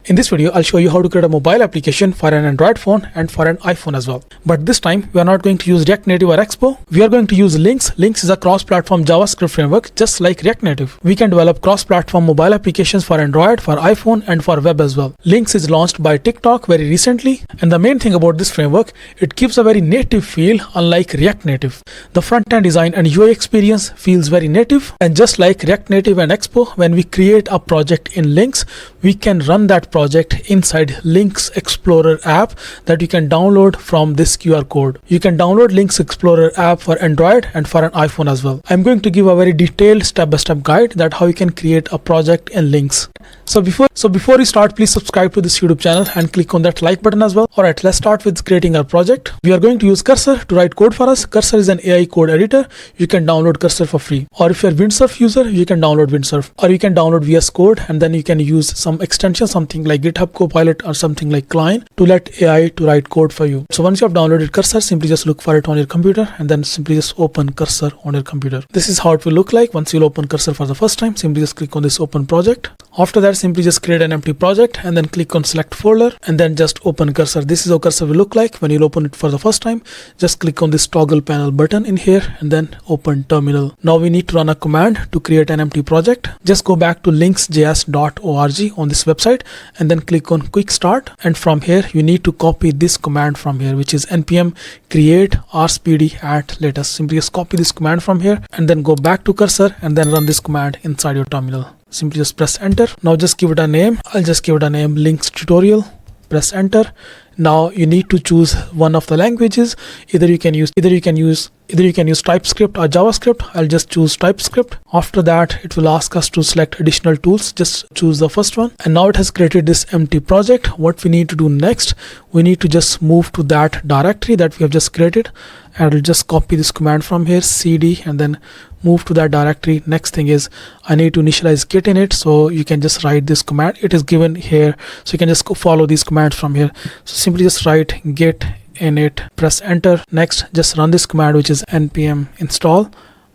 In this video, I'll show you how to create a mobile application for an Android phone and for an iPhone as well. But this time, we are not going to use React Native or Expo. We are going to use Lynx. Lynx is a cross-platform JavaScript framework, just like React Native. We can develop cross-platform mobile applications for Android, for iPhone, and for web as well. Lynx is launched by TikTok very recently. And the main thing about this framework, it gives a very native feel, unlike React Native. The front-end design and UI experience feels very native. And just like React Native and Expo, when we create a project in Lynx, we can run that project inside Lynx Explorer app that you can download from this QR code. You can download Lynx Explorer app for Android and for an iPhone as well. I'm going to give a very detailed step-by-step guide that how you can create a project in Lynx. So before we start, please subscribe to this YouTube channel and click on that like button as well. Alright, let's start with creating our project. We are going to use Cursor to write code for us. Cursor is an AI code editor. You can download Cursor for free. Or if you're a Windsurf user, you can download Windsurf. Or you can download VS Code and then you can use some extension, something like GitHub Copilot or something like Client to let AI to write code for you. So once you have downloaded Cursor, simply just look for it on your computer and then simply just open Cursor on your computer. This is how it will look like once you'll open Cursor for the first time. Simply just click on this open project. After that, simply just create an empty project and then click on select folder and then just open Cursor. This is how Cursor will look like when you'll open it for the first time. Just click on this toggle panel button in here and then open terminal. Now we need to run a command to create an empty project. Just go back to lynxjs.org on this website and then click on quick start, and from here you need to copy this command from here, which is npm create rspd at latest. Simply just copy this command from here and then go back to Cursor and then run this command inside your terminal. Simply just press enter. Now just give it a name. I'll just give it a name Lynx tutorial. Press enter. Now you need to choose one of the languages. Either you can use TypeScript or JavaScript. I'll just choose TypeScript. After that, it will ask us to select additional tools. Just choose the first one. And now it has created this empty project. What we need to do next, we need to just move to that directory that we have just created. And I'll just copy this command from here, cd, and then move to that directory. Next thing is I need to initialize git init. So you can just write this command. It is given here. So you can just go follow these commands from here. So simply just write git init, press enter. Next, just run this command, which is npm install.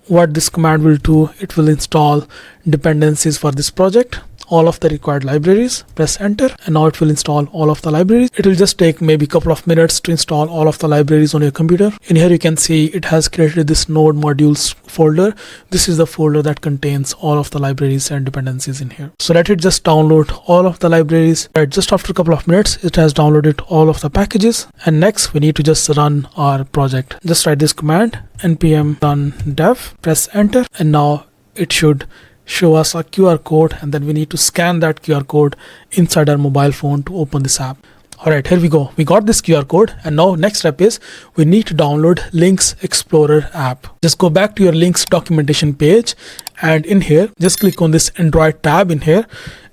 What this command will do, it will install dependencies for this project, all of the required libraries. Press enter, and now it will install all of the libraries. It will just take maybe a couple of minutes to install all of the libraries on your computer. In here you can see it has created this node modules folder. This is the folder that contains all of the libraries and dependencies in here. So let it just download all of the libraries. Right, just after a couple of minutes, it has downloaded all of the packages. And next we need to just run our project. Just write this command npm run dev, press enter, and now it should show us a QR code, and then we need to scan that QR code inside our mobile phone to open this app. Alright, here we go. We got this QR code, and now next step is we need to download Lynx Explorer app. Just go back to your Lynx documentation page, and in here just click on this Android tab in here,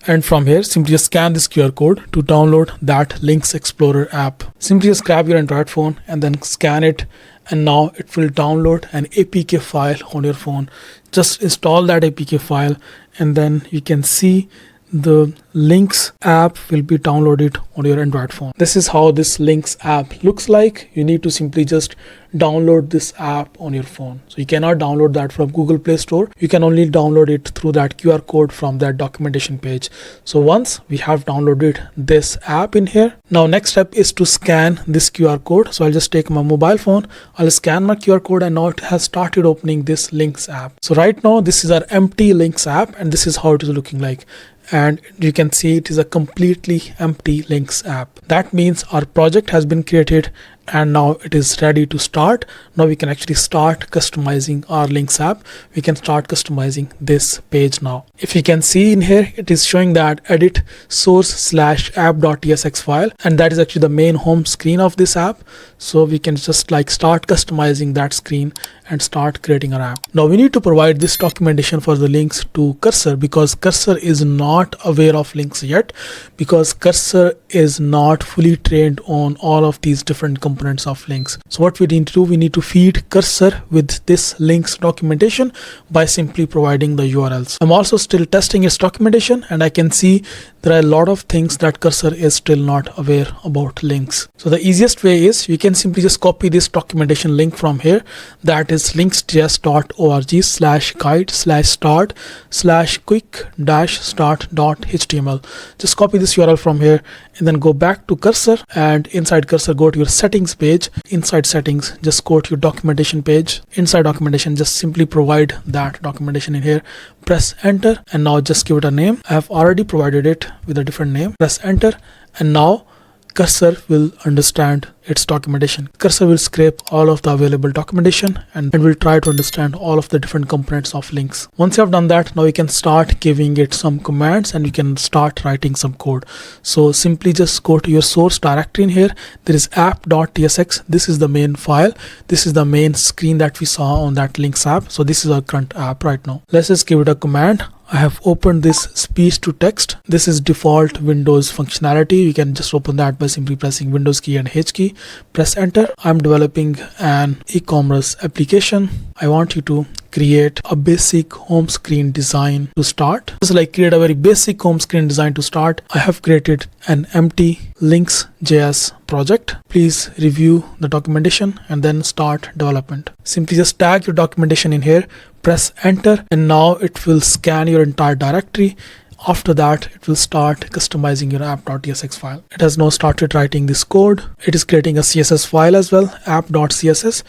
and from here simply just scan this QR code to download that Lynx Explorer app. Simply just grab your Android phone and then scan it, and now it will download an APK file on your phone. Just install that APK file and then you can see the Lynx app will be downloaded on your Android phone. This is how this Lynx app looks like. You need to simply just download this app on your phone. So you cannot download that from Google Play Store. You can only download it through that QR code from that documentation page. So once we have downloaded this app in here, now next step is to scan this QR code. So I'll just take my mobile phone, I'll scan my QR code, and now it has started opening this Lynx app. So right now this is our empty Lynx app, and this is how it is looking like. And you can see it is a completely empty Lynx app. That means our project has been created and now it is ready to start. Now we can actually start customizing our Lynx app. We can start customizing this page now. If you can see in here, it is showing that edit source/app.tsx file, and that is actually the main home screen of this app. So we can just like start customizing that screen and start creating our app. Now we need to provide this documentation for the Lynx to Cursor, because Cursor is not aware of Lynx yet, because Cursor is not fully trained on all of these different components of Lynx. So what we need to do, we need to feed Cursor with this Lynx documentation by simply providing the URLs. I'm also still testing its documentation, and I can see there are a lot of things that cursor is still not aware about Lynx. So the easiest way is you can simply just copy this documentation link from here, that is linksjs.org/guide/start/quick-start.html. Just copy this URL from here and then go back to cursor, and inside cursor go to your settings page. Inside settings just go to your documentation page. Inside documentation just simply provide that documentation in here, press enter, and now just give it a name. I have already provided it with a different name. Press enter, and now cursor will understand its documentation. Cursor will scrape all of the available documentation and will try to understand all of the different components of Lynx. Once you have done that, now you can start giving it some commands and you can start writing some code. So simply just go to your source directory in here. There is app.tsx. This is the main file. This is the main screen that we saw on that Lynx app. So this is our current app right now. Let's just give it a command. I have opened this speech to text. This is default Windows functionality. You can just open that by simply pressing Windows key and H key. Press enter. I'm developing an e-commerce application. I want you to create a basic home screen design to start. Just like create a very basic home screen design to start. I have created an empty Lynx.js project. Please review the documentation and then start development. Simply just tag your documentation in here, press enter, and now it will scan your entire directory. After that, it will start customizing your app.tsx file. It has now started writing this code. It is creating a CSS file as well, app.css,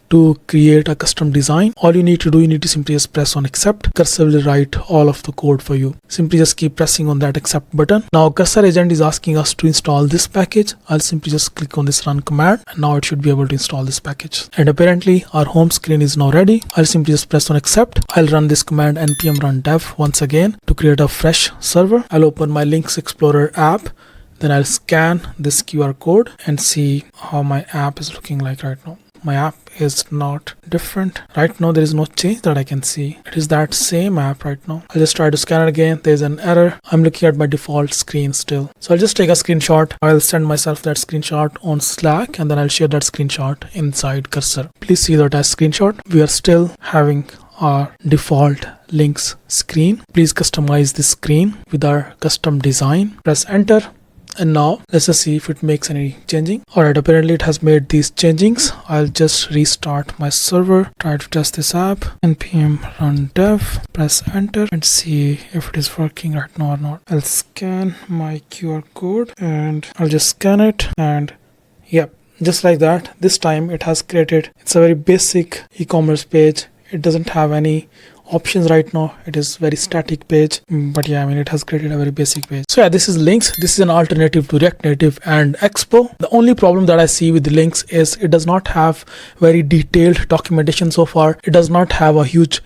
to create a custom design. All you need to do, you need to simply just press on accept. Cursor will write all of the code for you. Simply just keep pressing on that accept button. Now cursor agent is asking us to install this package. I'll simply just click on this run command, and now it should be able to install this package. And apparently our home screen is now ready. I'll simply just press on accept. I'll run this command npm run dev once again to create a fresh server. I'll open my Lynx Explorer app. Then I'll scan this QR code and see how my app is looking like right now. My app is not different. Right now there is no change that I can see. It is that same app right now. I'll just try to scan it again. There's an error. I'm looking at my default screen still. So I'll just take a screenshot. I'll send myself that screenshot on Slack, and then I'll share that screenshot inside cursor. Please see that as screenshot. We are still having our default Lynx screen. Please customize this screen with our custom design. Press enter. And now let's just see if it makes any changing. Alright, apparently it has made these changings. I'll just restart my server, try to test this app, npm run dev, press enter, and see if it is working right now or not. I'll scan my QR code and I'll just scan it, and yep, just like that. This time it has created, it's a very basic e-commerce page. It doesn't have any options right now. It is very static page, but yeah, I mean, it has created a very basic page. So yeah, this is Lynx. This is an alternative to React Native and Expo. The only problem that I see with the Lynx is it does not have very detailed documentation so far. It does not have a huge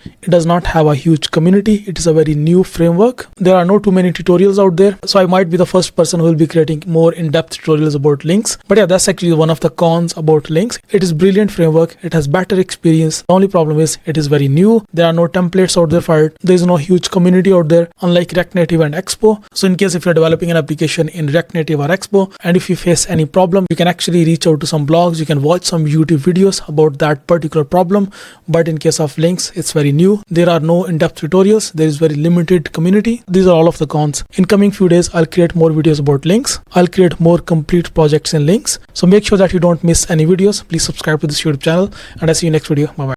community. It is a very new framework. There are not too many tutorials out there, so I might be the first person who will be creating more in-depth tutorials about Lynx. But yeah, that's actually one of the cons about Lynx. It is brilliant framework. It has better experience. The only problem is it is very new. There are no templates out there for it. There is no huge community out there, unlike React Native and Expo. So in case if you're developing an application in React Native or Expo, and if you face any problem, you can actually reach out to some blogs. You can watch some YouTube videos about that particular problem. But in case of Lynx, it's very new. There are no in-depth tutorials. There is very limited community. These are all of the cons. In coming few days, I'll create more videos about Lynx. I'll create more complete projects in Lynx. So make sure that you don't miss any videos. Please subscribe to this YouTube channel, and I'll see you next video. Bye bye.